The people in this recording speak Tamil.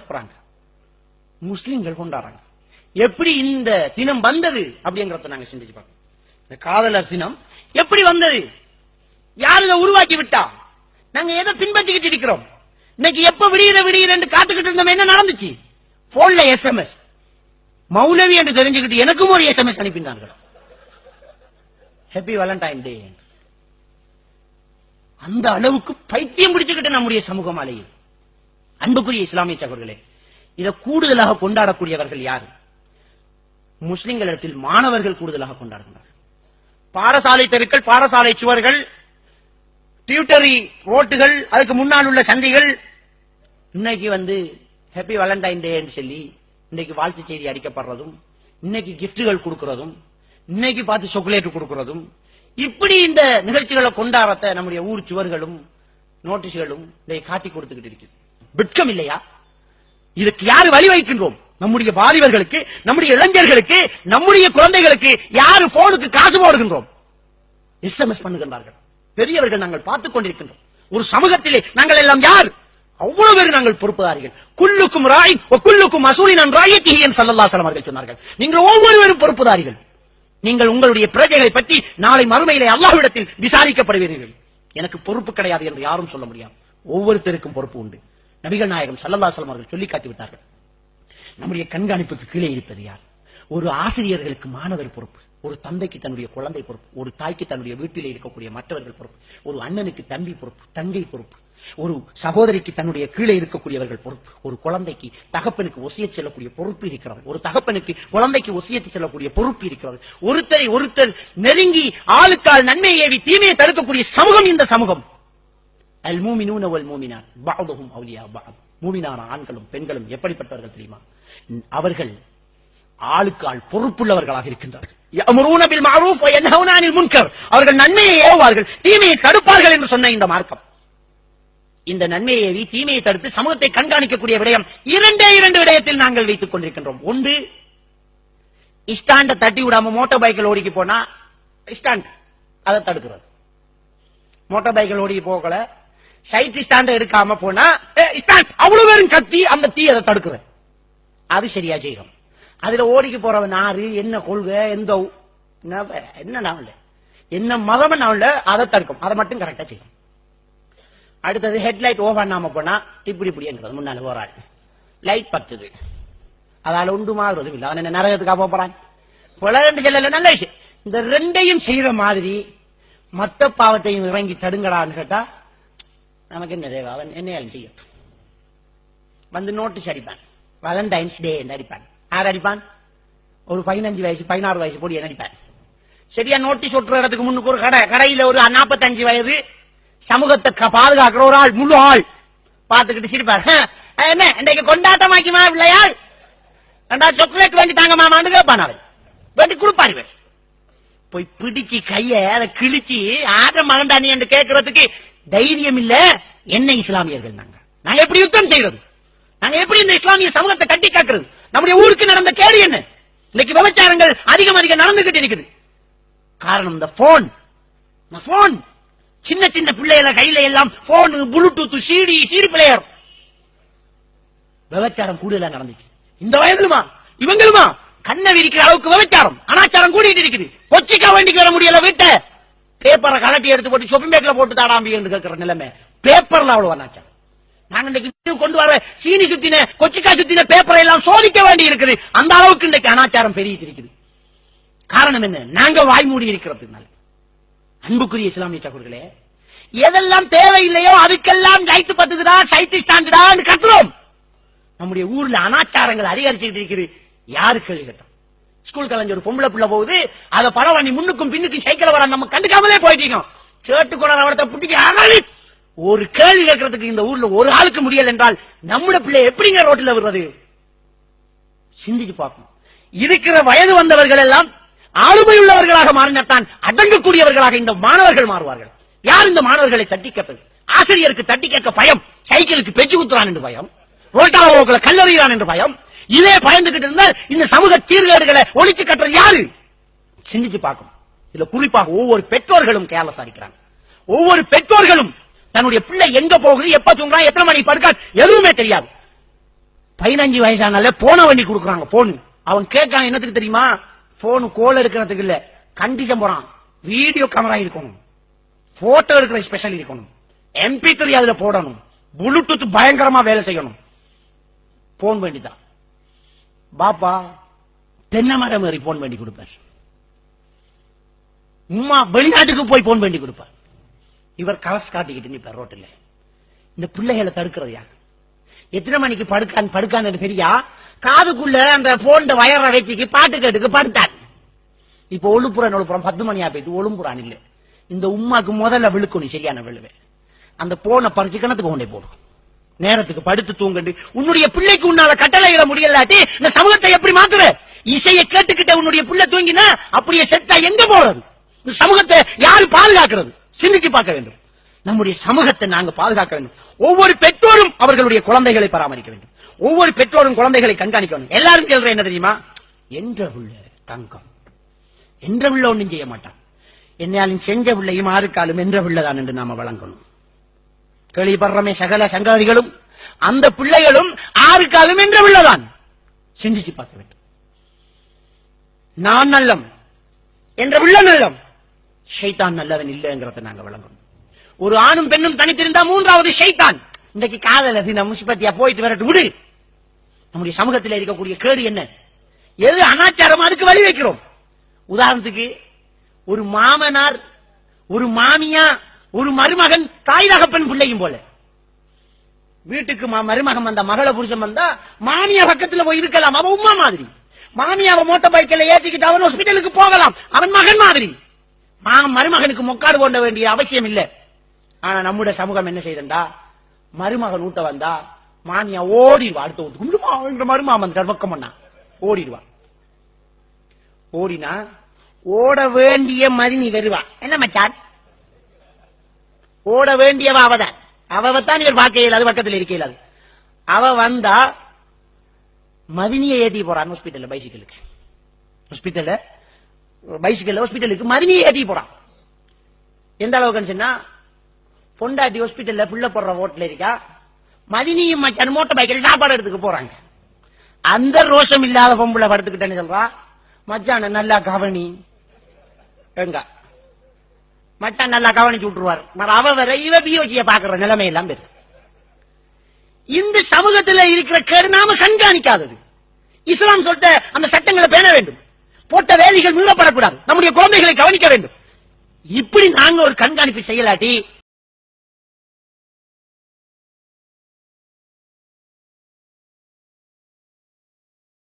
சிறப்புறாங்க, முஸ்லிம்கள் கொண்டாடுறாங்க. எப்படி இந்த தினம் வந்தது அப்படிங்கறத நாங்க சிந்திச்சு பார்க்கணும். இந்த காதலர் தினம் எப்படி வந்தது, யாருங்க உருவாக்கி விட்டா, நாங்க எதை பின்பற்றிக்கிட்டு இருக்கிறோம்? இன்னைக்கு எப்ப விடியிற காத்துக்கிட்டு இருந்தோம், என்ன நடந்துச்சு? போன்ல SMS, மௌலவி என்று தெரிஞ்சுக்கிட்டு எனக்கும் ஒரு SMS அனுப்பினார்கள், ஹாப்பி வேலண்டைன் டே. அந்த அளவுக்கு பைத்தியம் பிடிச்சுக்கிட்டு நம்முடைய சமூகம் அலையில். அன்புக்குரிய இஸ்லாமிய சகோதரர்களே, இதை கூடுதலாக கொண்டாடக்கூடியவர்கள் யாரு? முஸ்லிம்களிடத்தில் மாணவர்கள் கூடுதலாக கொண்டாடுகிறார்கள். பாடசாலை தெருக்கள், பாடசாலை சுவர்கள், டியூட்டரி ரோட்டுகள், அதுக்கு முன்னால் உள்ள சந்தைகள் இன்னைக்கு ஹாப்பி வேலண்டைன் டே சொல்லி இன்னைக்கு வாழ்த்து செய்தி அடிக்கப்படுறதும், இன்னைக்கு கிஃப்டுகள் கொடுக்கிறதும், இன்னைக்கு பார்த்து சாக்லேட் கொடுக்கிறதும், இப்படி இந்த நிகழ்ச்சிகளை கொண்டாடத்த நம்முடைய ஊர் சுவர்களும் நோட்டீஸ்களும் இதை காட்டி கொடுத்துக்கிட்டு இருக்கு. வெட்கம் இல்லையா? இதுக்கு யாரு வழி வைக்கின்றோம்? நம்முடைய வாலிபர்களுக்கு, நம்முடைய இளைஞர்களுக்கு, நம்முடைய குழந்தைகளுக்கு யாரு போனுக்கு காசு போடுகின்றோம்? SMS பண்ணுகின்றார்கள். பெரியவர்கள் நாங்கள் பார்த்துக் கொண்டிருக்கின்றோம். ஒரு சமூகத்திலே நாங்கள் எல்லாம் யார்? அவ்வளவு பேர் நாங்கள் பொறுப்புதாரிகள். குல்லுக்கும் ராய் குல்லுக்கும் மசூலின் அன் ராயத்திஹி என்று ஸல்லல்லாஹு அலைஹி வஸல்லம் அவர்கள் சொன்னார்கள். நீங்கள் ஒவ்வொருவரும் பொறுப்புதாரிகள். நீங்கள் உங்களுடைய பிரஜைகளை பற்றி நாளை மறுமையிலே அல்லாஹ்விடத்தில் விசாரிக்கப்படுவீர்கள். எனக்கு பொறுப்பு கிடையாது என்று யாரும் சொல்ல முடியாது. ஒவ்வொருத்தருக்கும் பொறுப்பு உண்டு. நபிகள் நாயகம் ஸல்லல்லாஹு அலைஹி வஸல்லம் அவர்கள் சொல்லி காட்டி விட்டார்கள். நம்முடைய கண்காணிப்புக்கு கீழே இருப்பது யார்? ஒரு ஆசிரியர்களுக்கு மாணவர் பொறுப்பு, ஒரு தந்தைக்கு தன்னுடைய குழந்தை பொறுப்பு, ஒரு தாய்க்கு தன்னுடைய வீட்டிலே இருக்கக்கூடிய மற்றவர்கள் பொறுப்பு, ஒரு அண்ணனுக்கு தம்பி பொறுப்பு, தங்கை பொறுப்பு, ஒரு சகோதரிக்கு தன்னுடைய கீழே இருக்கக்கூடியவர்கள் பொறுப்பு, ஒரு குழந்தைக்கு தகப்பனுக்கு ஒசியத் செல்லக்கூடிய பொறுப்பு இருக்கிறது, ஒரு தகப்பனுக்கு குழந்தைக்கு ஒசியத்து செல்லக்கூடிய பொறுப்பு இருக்கிறது. ஒருத்தரை ஒருத்தர் நெருங்கி ஆளுக்கால் நன்மையை ஏவி தீமையை தடுக்கக்கூடிய சமூகம் இந்த சமூகம். அல் மூமினூன வல் மூமினாத் பஅதுஹும் அவுலியா பஅத். மூமினான ஆண்களும் பெண்களும் எப்படிப்பட்டவர்கள் தெரியுமா? அவர்கள் ஆளுக்கு ஆள் பொறுப்புள்ளவர்களாக இருக்கின்றார்கள். யஅமுரூன பில் மஅரூஃப் வ யன்ஹவுன அனில் முன்கர். அவர்கள் நன்மையை ஏவுவார்கள், தீமையை தடுப்பார்கள் என்று சொன்ன இந்த மார்க்கம். இந்த நன்மையை ஏவி தீமையை தடுத்து சமூகத்தை கண்காணிக்கக்கூடிய விடயம் இரண்டு விடயத்தில் நாங்கள் வைத்துக் கொண்டிருக்கின்றோம். ஒன்று, ஸ்டாண்ட தட்டி விடாம மோட்டார் பைக்கில் ஓடிக்கு போனா ஸ்டாண்ட் அதை தடுக்கிறது. மோட்டார் பைக்கில் ஓடி போகல, சைட் ஸ்டாண்ட எடுக்காம போனா ஸ்டாண்ட் அவ்வளவு பேரும் கத்தி அந்த தீ அதை தடுக்கிறது. அது சரியா செய்யும். அதுல ஓடிக்கு போறவன் யாரு, என்ன கொள்கை, எந்த என்ன மதம் அதை தடுக்கும், அதை மட்டும் கரெக்டா செய்யும். அடுத்தது ஹெட்லைட் ஓவ் பண்ணாம போனா இப்படி என்கிறது. முன்னால ஒரு ஆள் லைட் பத்துது, அதால உண்டு மாறுறது இல்லை. அவன் என்ன நரகத்துக்காக போறான்? ரெண்டு செல்ல நல்ல விஷயம். இந்த ரெண்டையும் செய்யற மாதிரி மத்த பாவத்தையும் இறங்கி தடுங்கடான்னு கேட்டா நமக்கு என்ன தேவை? அவன் என்ன செய்யும்? நோட்டீஸ் அடிப்பான், வேலண்டைன்ஸ் டே அடிப்பான். யார் அடிப்பான்? ஒரு 15 வயசு 16 வயசு போடி அடிப்பான். சரியா நோட்டீஸ் ஒட்டுற இடத்துக்கு முன்னுக்கு ஒரு கடையில ஒரு 45 வயது சமூகத்தை பாதுகாக்கிற ஒரு ஆள், முழு ஆள் பார்த்துக்கிட்டு சிரிப்பார். என்ன இன்றைக்கு கொண்டாட்டமாக்கிமா இல்லையாள், சாக்லேட் வேண்டி தாங்க மாமான்னு கேட்பான். அவன் வேண்டி கொடுப்பாரு. போய் பிடிச்சு கைய அதை கிழிச்சு ஆட்ட மகண்டானி என்று கேட்கறதுக்கு தைரியம் இல்ல. என்ன இஸ்லாமியர்கள் நாங்க எப்படி யுத்தம் செய்யறது? நாங்க எப்படி இந்த இஸ்லாமிய சமூகத்தை கட்டி காக்குறது? நம்முடைய ஊருக்கு நடந்த கேடு என்ன? இன்னைக்கு விபச்சாரங்கள் அதிகம் நடந்துகிட்டு இருக்குது. காரணம் இந்த போன். சின்ன சின்ன பிள்ளைகள கையில எல்லாம் போன், ப்ளூடூத், சிடி பிளேயர். விபச்சாரம் கூடுதலா நடந்துச்சு. இந்த வயதுலுமா இவங்களுமா கண்ணை விரிக்கிற அளவுக்கு விபச்சாரம் அனாச்சாரம் கூடிட்டு இருக்குது. கொச்சிக்கா வேண்டிக்கு வர முடியல. வீட்டை பேப்பரை கலட்டி எடுத்து போட்டு ஷாப்பிங் பேக்ல போட்டு தாடாம்பி என்று கேட்கிற நிலைமை. பேப்பர்ல அவ்வளவு அனாச்சாரம். நாங்க இன்னைக்கு கொண்டு வர சீனி சுத்தின கொச்சிக்கா சுத்தின பேப்பரை எல்லாம் சோதிக்க வேண்டி இருக்குது. அந்த அளவுக்கு இன்றைக்கு அனாச்சாரம் பெருகிட்டு இருக்குது. காரணம் என்ன? நாங்க வாய்மூடி இருக்கிறதுனால. அன்புக்குரிய இஸ்லாமிய சகோதரர்களே, எதெல்லாம் தேவையில்லையோ அதுக்கெல்லாம் லைட் பத்துதுடா, சைட் ஸ்டாண்டுடா கத்துறோம். நம்முடைய ஊர்ல அனாச்சாரங்கள் அதிகரிச்சுட்டு இருக்குது. யாரு கேள்வி கேட்டோம்? ஸ்கூல் கலைஞர் ஒரு பொம்பளை புள்ள போகுது, அதை பழவாணி முன்னுக்கும் பின்னுக்கும் சைக்கிள் வர நம்ம கண்டுக்காமலே போயிட்டோம். சேட்டு கொண்டாட அவடத்தை புட்டிக்கு ஒரு கேள்வி கேட்கறதுக்கு இந்த ஊர்ல ஒரு ஆளுக்கு முடியல என்றால் நம்முடைய பிள்ளை எப்படிங்க ரோட்டில் விடுறது? சிந்திச்சு பார்க்கணும். இருக்கிற வயது வந்தவர்கள் எல்லாம் ஆளுமையுள்ளவர்களாக மாறினத்தான் அடங்கக்கூடியவர்களாக இந்த மாணவர்கள் மாறுவார்கள். யார் இந்த மாணவர்களை தட்டி கேட்பது? ஆசிரியருக்கு தட்டி கேட்க பயம், சைக்கிளுக்கு பெச்சு குத்துறான் என்று பயம், ரோட்டாவோக்களை கல்லறிகிறான் என்று பயம். இதே பயந்துகிட்டு இருந்தால் இந்த சமூக சீர்கேடுகளை ஒழிச்சு கட்டுறது யாரு? சிந்திச்சு பார்க்கணும். இதுல குறிப்பாக ஒவ்வொரு பெற்றோர்களும் கேர்லெஸ் இருக்கிறாங்க. ஒவ்வொரு பெற்றோர்களும் தன்னுடைய பிள்ளை எங்க போகுது, எப்ப தூங்குறான், எத்தனை மணி படுக்கான் எதுவுமே தெரியாது. 15 வயசானால போன வண்டி கொடுக்குறாங்க. போன் அவன் கேட்கான், என்னத்துக்கு தெரியுமா? போன் கோல் எடுக்கிறதுக்கு இல்ல, கண்டிஷன் போறான். வீடியோ கேமரா இருக்கணும், போட்டோ எடுக்கிற ஸ்பெஷல் இருக்கணும், MP3 அதுல போடணும், ப்ளூடூத் பயங்கரமா வேலை செய்யணும். போன் வேண்டிதான். பாப்பா தென்னை மரம் ஏறி போன் வேண்டி கொடுப்பார். உம்மா வெளிநாட்டுக்கு போய் போன் வேண்டி கொடுப்பார். இவர் கலஸ் காட்டிக்கிட்டு நிற்பார் ரோட்டில். இந்த பிள்ளைகளை தடுக்கிறது யார்? எத்தனை மணிக்கு படுக்கான்னு தெரியா? காதுக்குள்ள அந்த போன் வயர வச்சுக்கு பாட்டு கேட்டுக்கு படுத்தான். இப்ப ஒழுப்புறம் 10 மணியா போயிட்டு ஒழும்புறான் இல்ல. இந்த உம்மாக்கு முதல்ல விழுக்கணும், சரியான விழுவே. அந்த போனை பறிச்சு கிணத்துக்கு கொண்டே போடும். நேரத்துக்கு படுத்து தூங்கண்டு. உன்னுடைய பிள்ளைக்கு உன்னால கட்டளையிட முடியலாட்டி இந்த சமூகத்தை எப்படி மாத்துற? இசையை கேட்டுக்கிட்ட உன்னுடைய பிள்ளை தூங்கினா அப்படியே செத்தா எங்க போறது? இந்த சமூகத்தை யாரு பாதுகாக்கிறது? சிந்திச்சு பார்க்க வேண்டும். நம்முடைய சமூகத்தை நாங்க பாதுகாக்க வேண்டும். ஒவ்வொரு பெற்றோரும் அவர்களுடைய குழந்தைகளை பராமரிக்க வேண்டும். ஒவ்வொரு பெற்றோரும் குழந்தைகளை கண்காணிக்க வேண்டும். எல்லாரும் சொல்ற என்ன தெரியுமா? என்ற உள்ள தங்கம், என்ற உள்ள ஒன்றும் செய்ய மாட்டான், என்னாலும் செஞ்ச பிள்ளையும் ஆறுக்காலும் என்ற பிள்ளைதான் என்று நாம வழங்கணும். கேள்விப்படுறமே சகல சங்கதிகளும் அந்த பிள்ளைகளும் ஆறுக்காலும் என்ற பிள்ளைதான். சிந்திச்சு பார்க்க வேண்டும். நான் நல்லம் என்ற பிள்ளை நல்லம், ஷைத்தான் நல்லவன் இல்லைங்கிறத நாங்க வழங்கணும். ஒரு ஆணும் பெண்ணும் தனித்திருந்தா மூன்றாவது ஷைத்தான். இன்றைக்கு காதல தினம் முஸ்பத்தியா போயிட்டு வரட்டு விடு. நம்முடைய சமூகத்தில் இருக்கக்கூடிய கேடு என்ன? எது அனாச்சாரம் அதுக்கு வழி வைக்கிறோம். உதாரணத்துக்கு ஒரு மாமனார், ஒரு மாமியா, ஒரு மருமகன், தாய் தகப்பன் பிள்ளையும் போல. வீட்டுக்கு மருமகன் வந்தா, மகள புருஷன் வந்தா மாமியா பக்கத்துல போய் இருக்கலாம், அவன் உமா மாதிரி. மாமியாவை மோட்டார் பைக்கில் ஏற்றிக்கிட்டு அவன் ஹாஸ்பிட்டலுக்கு போகலாம், அவன் மகன் மாதிரி. மருமகனுக்கு மொக்காடு போட வேண்டிய அவசியம் இல்லை. ஆனா நம்முடைய சமூகம் என்ன செய்தா? மருமகன் ஊட்ட வந்தா மாமியா ஓடிடுவா. அடுத்த வீட்டுக்கு மருமாமன் பக்கம் பண்ணா ஓடிடுவா. ஓடினா ஓட வேண்டிய மதினி வருவா. என்ன மச்சான், ஓட வேண்டியவா அவதான். அவதான் இவர் பார்க்க இயலாது, பக்கத்தில் இருக்க இயலாது. அவ வந்தா மதினியை ஏற்றி போறான் ஹாஸ்பிட்டல் பைசிக்கலுக்கு. ஹாஸ்பிட்டல் பைசிக்கல் ஹாஸ்பிட்டலுக்கு மதினியை ஏற்றி போறான். எந்த அளவுக்கு சொன்னா, பொண்டாட்டி ஹாஸ்பிட்டல்ல புள்ள போடுற ஓட்டுல இருக்கா, மதினியும் மச்சான் மோட்டார் பைக்கில் சாப்பாடு எடுத்துக்க போறாங்க. அந்த ரோஷம் இல்லாத பொம்பளை படுத்துக்கிட்டேன்னு சொல்றா, மச்சான நல்லா கவனி. எங்க மச்சான் நல்லா கவனிச்சு விட்டுருவார். அவ வர இவ பியோச்சிய பாக்குற நிலைமை எல்லாம் பெரு. இந்த சமூகத்தில் இருக்கிற கேடு நாம கண்காணிக்காதது. இஸ்லாம் சொல்லிட்ட அந்த சட்டங்களை பேண வேண்டும். போட்ட வேலைகள் மீறப்படக்கூடாது. நம்முடைய குழந்தைகளை கவனிக்க வேண்டும். இப்படி நாங்க ஒரு கண்காணிப்பு செய்யலாட்டி